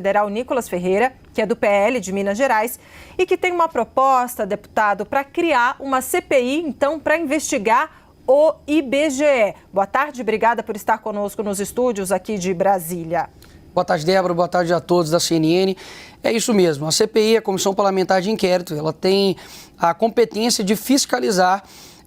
Federal Nicolas Ferreira, que é do PL de Minas Gerais, e que tem uma proposta, deputado, para criar uma CPI, então, para investigar o IBGE. Boa tarde, obrigada por estar conosco nos estúdios aqui de Brasília. Boa tarde, Débora. Boa tarde a todos da CNN. É isso mesmo, a CPI, a Comissão Parlamentar de Inquérito, ela tem a competência de fiscalizar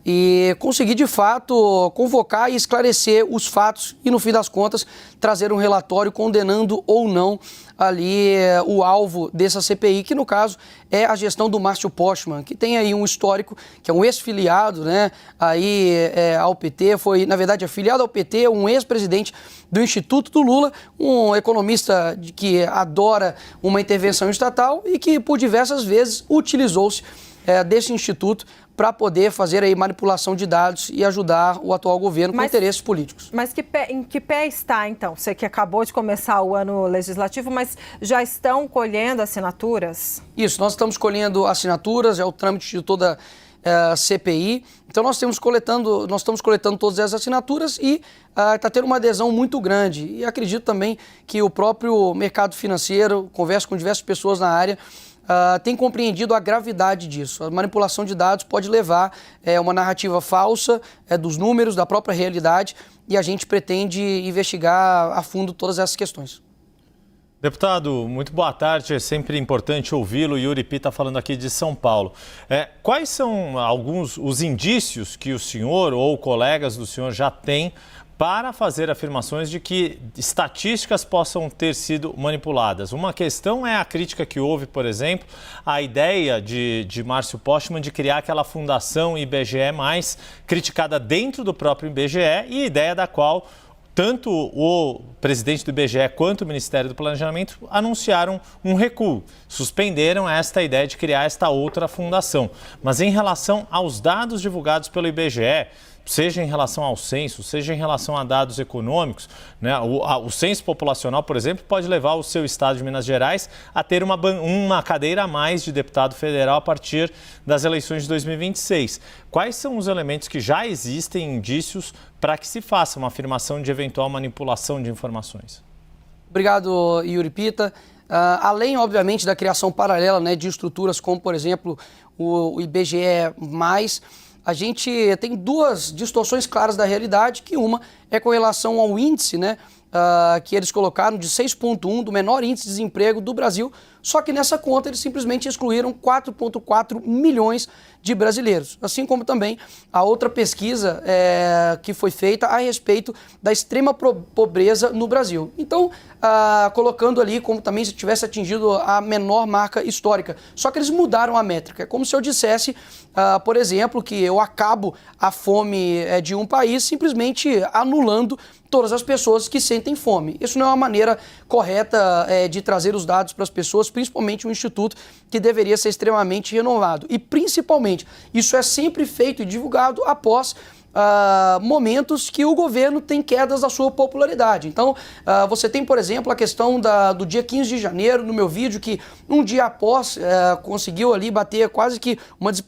e conseguir, de fato, convocar e esclarecer os fatos e, no fim das contas, trazer um relatório condenando ou não ali o alvo dessa CPI, que no caso é a gestão do Márcio Postman, que tem aí um histórico, que é um ex-filiado, né, aí ao PT, foi, na verdade, afiliado ao PT, um ex-presidente do Instituto do Lula, um economista que adora uma intervenção estatal e que, por diversas vezes, utilizou-se desse instituto para poder fazer aí manipulação de dados e ajudar o atual governo com interesses políticos. Mas em que pé está, então? Você que acabou de começar o ano legislativo, mas já estão colhendo assinaturas? Isso, nós estamos colhendo assinaturas, é o trâmite de toda a CPI. Então nós estamos coletando todas essas assinaturas e está tendo uma adesão muito grande. E acredito também que o próprio mercado financeiro, converso com diversas pessoas na área, tem compreendido a gravidade disso. A manipulação de dados pode levar uma narrativa falsa dos números, da própria realidade, e a gente pretende investigar a fundo todas essas questões. Deputado, muito boa tarde, é sempre importante ouvi-lo. Yuri Pita falando aqui de São Paulo. Quais são alguns os indícios que o senhor ou colegas do senhor já têm para fazer afirmações de que estatísticas possam ter sido manipuladas? Uma questão é a crítica que houve, por exemplo, à ideia de Márcio Postman de criar aquela fundação IBGE mais criticada dentro do próprio IBGE e ideia da qual tanto o presidente do IBGE quanto o Ministério do Planejamento anunciaram um recuo, suspenderam esta ideia de criar esta outra fundação. Mas em relação aos dados divulgados pelo IBGE, seja em relação ao censo, seja em relação a dados econômicos, né? O censo populacional, por exemplo, pode levar o seu estado de Minas Gerais a ter uma cadeira a mais de deputado federal a partir das eleições de 2026. Quais são os elementos que já existem, indícios, para que se faça uma afirmação de eventual manipulação de informações? Obrigado, Yuri Pita. Além, obviamente, da criação paralela, né, de estruturas como, por exemplo, o IBGE+, a gente tem duas distorções claras da realidade, que uma é com relação ao índice, né, que eles colocaram de 6,1, do menor índice de desemprego do Brasil, só que nessa conta eles simplesmente excluíram 4,4 milhões de brasileiros, assim como também a outra pesquisa que foi feita a respeito da extrema pobreza no Brasil. Então, colocando ali como também se tivesse atingido a menor marca histórica, só que eles mudaram a métrica. É como se eu dissesse, por exemplo, que eu acabo a fome de um país simplesmente anulando todas as pessoas que sentem fome. Isso não é uma maneira correta de trazer os dados para as pessoas, principalmente um instituto que deveria ser extremamente renovado. E principalmente, isso é sempre feito e divulgado após momentos que o governo tem quedas da sua popularidade. Então, você tem, por exemplo, a questão do dia 15 de janeiro, no meu vídeo, que um dia após conseguiu ali bater quase que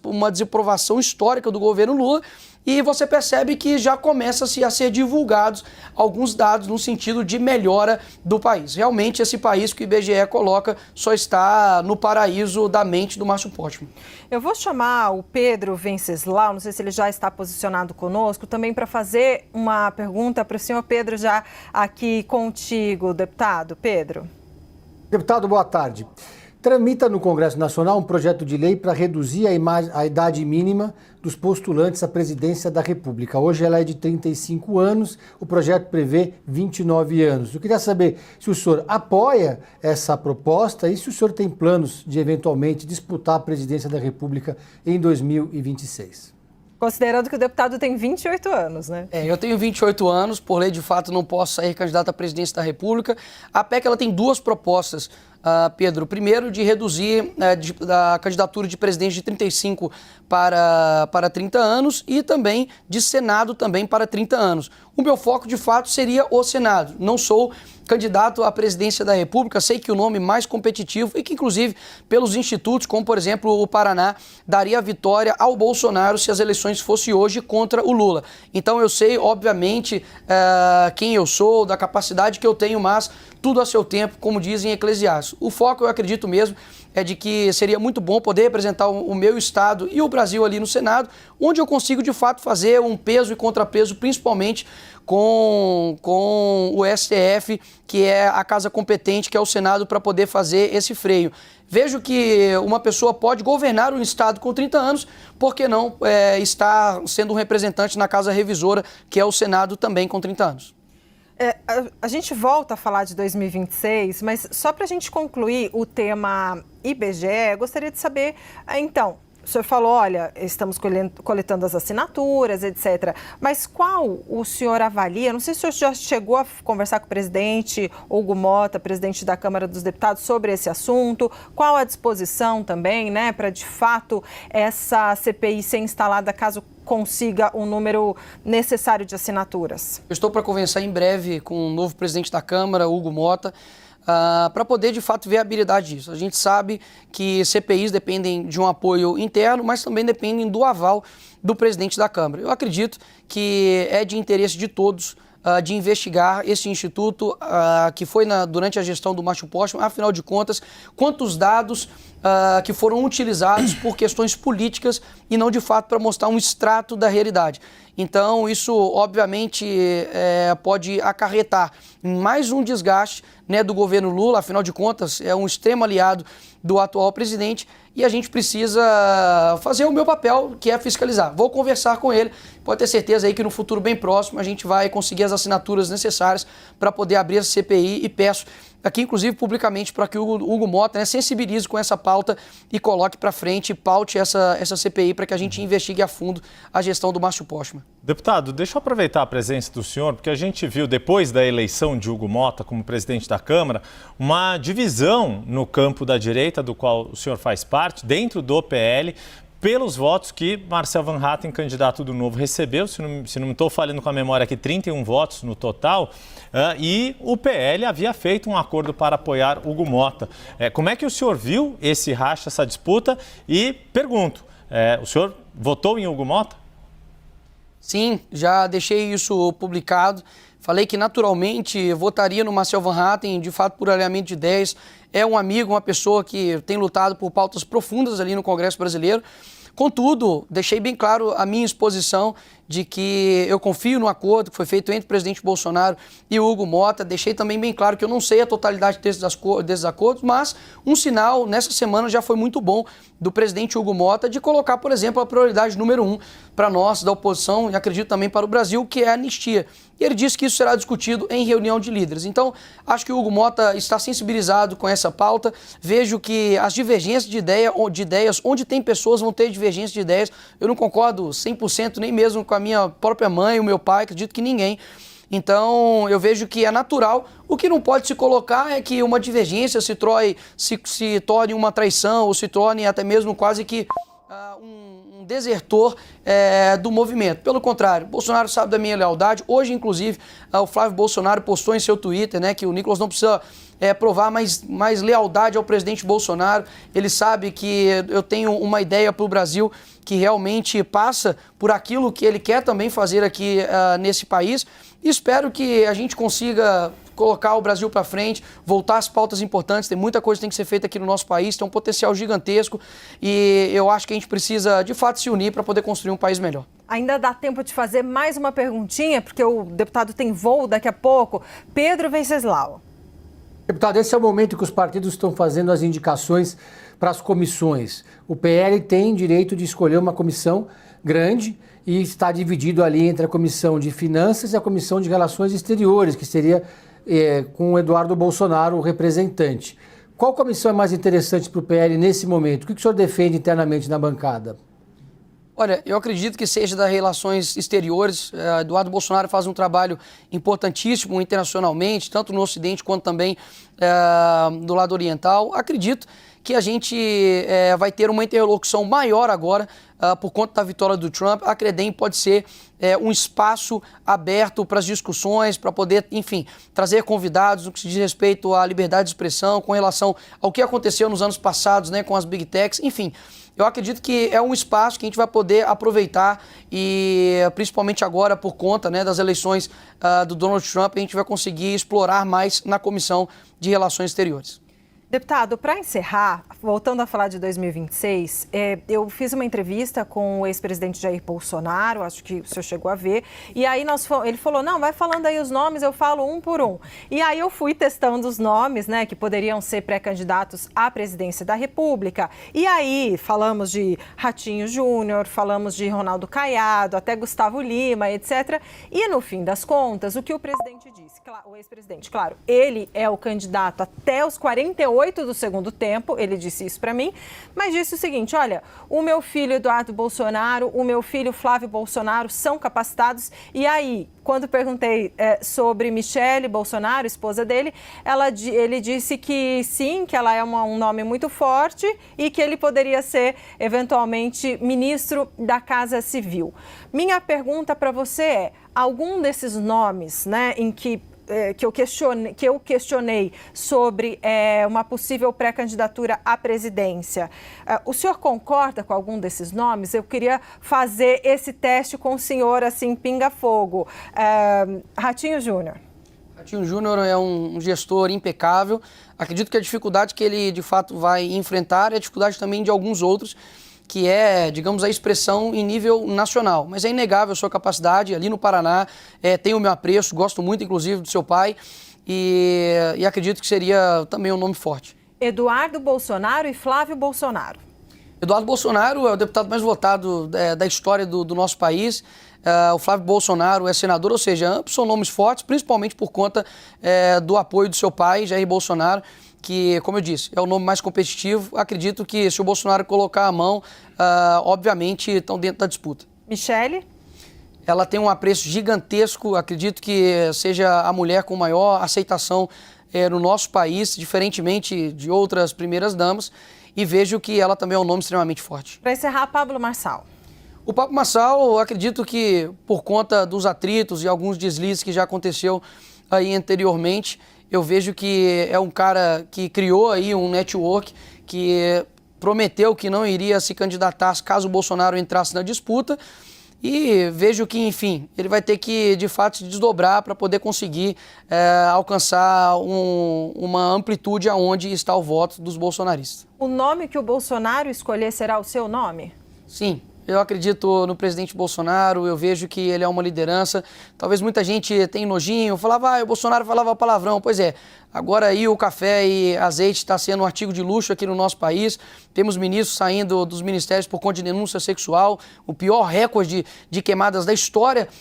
uma desaprovação histórica do governo Lula, e você percebe que já começa-se a ser divulgados alguns dados no sentido de melhora do país. Realmente, esse país que o IBGE coloca só está no paraíso da mente do Márcio Postman. Eu vou chamar o Pedro Venceslau, não sei se ele já está posicionado conosco, também para fazer uma pergunta para o senhor Pedro, já aqui contigo, deputado. Pedro. Deputado, boa tarde. Tramita no Congresso Nacional um projeto de lei para reduzir a idade mínima dos postulantes à presidência da República. Hoje ela é de 35 anos, o projeto prevê 29 anos. Eu queria saber se o senhor apoia essa proposta e se o senhor tem planos de eventualmente disputar a presidência da República em 2026. Considerando que o deputado tem 28 anos, né? Eu tenho 28 anos, por lei de fato não posso sair candidato à presidência da República. A PEC ela tem duas propostas, Pedro. Primeiro, de reduzir a candidatura de presidente de 35 para 30 anos e também de Senado também para 30 anos. O meu foco, de fato, seria o Senado. Não sou candidato à presidência da República, sei que o nome mais competitivo e que, inclusive, pelos institutos, como, por exemplo, o Paraná, daria a vitória ao Bolsonaro se as eleições fossem hoje contra o Lula. Então, eu sei, obviamente, quem eu sou, da capacidade que eu tenho, mas tudo a seu tempo, como dizem Eclesiastes. O foco, eu acredito mesmo, é de que seria muito bom poder representar o meu estado e o Brasil ali no Senado, onde eu consigo de fato fazer um peso e contrapeso, principalmente com o STF, que é a casa competente, que é o Senado, para poder fazer esse freio. Vejo que uma pessoa pode governar um estado com 30 anos, por que não estar sendo um representante na casa revisora, que é o Senado também com 30 anos? A gente volta a falar de 2026, mas só para a gente concluir o tema IBGE, gostaria de saber, então, o senhor falou, olha, estamos coletando as assinaturas, etc. Mas qual o senhor avalia? Não sei se o senhor já chegou a conversar com o presidente Hugo Motta, presidente da Câmara dos Deputados, sobre esse assunto. Qual a disposição também, né, para de fato essa CPI ser instalada caso consiga o número necessário de assinaturas? Eu estou para conversar em breve com o novo presidente da Câmara, Hugo Motta, para poder, de fato, ver a habilidade disso. A gente sabe que CPIs dependem de um apoio interno, mas também dependem do aval do presidente da Câmara. Eu acredito que é de interesse de todos de investigar esse instituto que foi durante a gestão do Márcio Postman. Afinal de contas, quantos dados que foram utilizados por questões políticas e não, de fato, para mostrar um extrato da realidade. Então, isso, obviamente, pode acarretar mais um desgaste, né, do governo Lula. Afinal de contas, é um extremo aliado do atual presidente e a gente precisa fazer o meu papel, que é fiscalizar. Vou conversar com ele, pode ter certeza aí que no futuro bem próximo a gente vai conseguir as assinaturas necessárias para poder abrir a CPI e peço aqui, inclusive, publicamente, para que o Hugo Motta, né, sensibilize com essa pauta e coloque para frente, paute essa CPI para que a gente investigue a fundo a gestão do Márcio Postman. Deputado, deixa eu aproveitar a presença do senhor, porque a gente viu, depois da eleição de Hugo Motta como presidente da Câmara, uma divisão no campo da direita, do qual o senhor faz parte, dentro do PL, pelos votos que Marcel Van Hatten, candidato do Novo, recebeu, se não me estou falhando com a memória aqui, 31 votos no total, e o PL havia feito um acordo para apoiar Hugo Motta. Como é que o senhor viu esse racha, essa disputa? E pergunto, o senhor votou em Hugo Motta? Sim, já deixei isso publicado. Falei que naturalmente votaria no Marcel Van Hatten, de fato por alinhamento de ideias. É um amigo, uma pessoa que tem lutado por pautas profundas ali no Congresso Brasileiro. Contudo, deixei bem claro a minha exposição de que eu confio no acordo que foi feito entre o presidente Bolsonaro e o Hugo Motta. Deixei também bem claro que eu não sei a totalidade desses acordos, mas um sinal nessa semana já foi muito bom do presidente Hugo Motta de colocar, por exemplo, a prioridade número 1 para nós da oposição e acredito também para o Brasil, que é a anistia. E ele disse que isso será discutido em reunião de líderes. Então, acho que o Hugo Motta está sensibilizado com essa pauta. Vejo que as divergências de ideias, onde tem pessoas, vão ter divergências de ideias. Eu não concordo 100%, nem mesmo com a minha própria mãe, o meu pai, acredito que ninguém. Então, eu vejo que é natural. O que não pode se colocar é que uma divergência se torne uma traição ou se torne até mesmo quase que um desertor do movimento. Pelo contrário, Bolsonaro sabe da minha lealdade. Hoje, inclusive, o Flávio Bolsonaro postou em seu Twitter, né, que o Nicolas não precisa provar mais lealdade ao presidente Bolsonaro. Ele sabe que eu tenho uma ideia para o Brasil que realmente passa por aquilo que ele quer também fazer aqui nesse país. E espero que a gente consiga colocar o Brasil para frente, voltar às pautas importantes. Tem muita coisa que tem que ser feita aqui no nosso país, tem um potencial gigantesco e eu acho que a gente precisa, de fato, se unir para poder construir um país melhor. Ainda dá tempo de fazer mais uma perguntinha, porque o deputado tem voo daqui a pouco. Pedro Venceslau. Deputado, esse é o momento que os partidos estão fazendo as indicações para as comissões. O PL tem direito de escolher uma comissão grande e está dividido ali entre a Comissão de Finanças e a Comissão de Relações Exteriores, que seria com o Eduardo Bolsonaro, o representante. Qual comissão é mais interessante para o PL nesse momento? O que o senhor defende internamente na bancada? Olha, eu acredito que seja das relações exteriores. Eduardo Bolsonaro faz um trabalho importantíssimo internacionalmente, tanto no Ocidente quanto também do lado oriental. Acredito que a gente vai ter uma interlocução maior agora por conta da vitória do Trump. A Credem pode ser um espaço aberto para as discussões, para poder, enfim, trazer convidados no que se diz respeito à liberdade de expressão, com relação ao que aconteceu nos anos passados, né, com as Big Techs, enfim. Eu acredito que é um espaço que a gente vai poder aproveitar e, principalmente agora, por conta, né, das eleições do Donald Trump, a gente vai conseguir explorar mais na Comissão de Relações Exteriores. Deputado, para encerrar, voltando a falar de 2026, eu fiz uma entrevista com o ex-presidente Jair Bolsonaro, acho que o senhor chegou a ver, e aí ele falou, não, vai falando aí os nomes, eu falo um por um. E aí eu fui testando os nomes, né, que poderiam ser pré-candidatos à presidência da República. E aí falamos de Ratinho Júnior, falamos de Ronaldo Caiado, até Gustavo Lima, etc. E no fim das contas, o que o presidente disse, o ex-presidente, claro, ele é o candidato até os 48 do segundo tempo, ele disse isso para mim, mas disse o seguinte, olha, o meu filho Eduardo Bolsonaro, o meu filho Flávio Bolsonaro são capacitados. E aí, quando perguntei sobre Michele Bolsonaro, esposa dele, ele disse que sim, que ela é um nome muito forte e que ele poderia ser, eventualmente, ministro da Casa Civil. Minha pergunta para você é, algum desses nomes, né, em que eu questionei sobre uma possível pré-candidatura à presidência. O senhor concorda com algum desses nomes? Eu queria fazer esse teste com o senhor, assim, pinga-fogo. Ratinho Júnior. Ratinho Júnior é um gestor impecável. Acredito que a dificuldade que ele, de fato, vai enfrentar é a dificuldade também de alguns outros, que é, digamos, a expressão em nível nacional. Mas é inegável a sua capacidade. Ali no Paraná, tenho o meu apreço, gosto muito, inclusive, do seu pai, e acredito que seria também um nome forte. Eduardo Bolsonaro e Flávio Bolsonaro. Eduardo Bolsonaro é o deputado mais votado da história do nosso país. O Flávio Bolsonaro é senador, ou seja, ambos são nomes fortes, principalmente por conta do apoio do seu pai, Jair Bolsonaro, que, como eu disse, é o nome mais competitivo. Acredito que se o Bolsonaro colocar a mão, obviamente estão dentro da disputa. Michele? Ela tem um apreço gigantesco, acredito que seja a mulher com maior aceitação no nosso país, diferentemente de outras primeiras damas, e vejo que ela também é um nome extremamente forte. Para encerrar, Pablo Marçal. O Pablo Marçal, acredito que por conta dos atritos e alguns deslizes que já aconteceu aí anteriormente, eu vejo que é um cara que criou aí um network, que prometeu que não iria se candidatar caso o Bolsonaro entrasse na disputa, e vejo que, enfim, ele vai ter que, de fato, se desdobrar para poder conseguir alcançar uma amplitude aonde está o voto dos bolsonaristas. O nome que o Bolsonaro escolher será o seu nome? Sim. Eu acredito no presidente Bolsonaro, eu vejo que ele é uma liderança. Talvez muita gente tenha nojinho, falava, o Bolsonaro falava palavrão. Pois é, agora aí o café e azeite está sendo um artigo de luxo aqui no nosso país. Temos ministros saindo dos ministérios por conta de denúncia sexual, o pior recorde de queimadas da história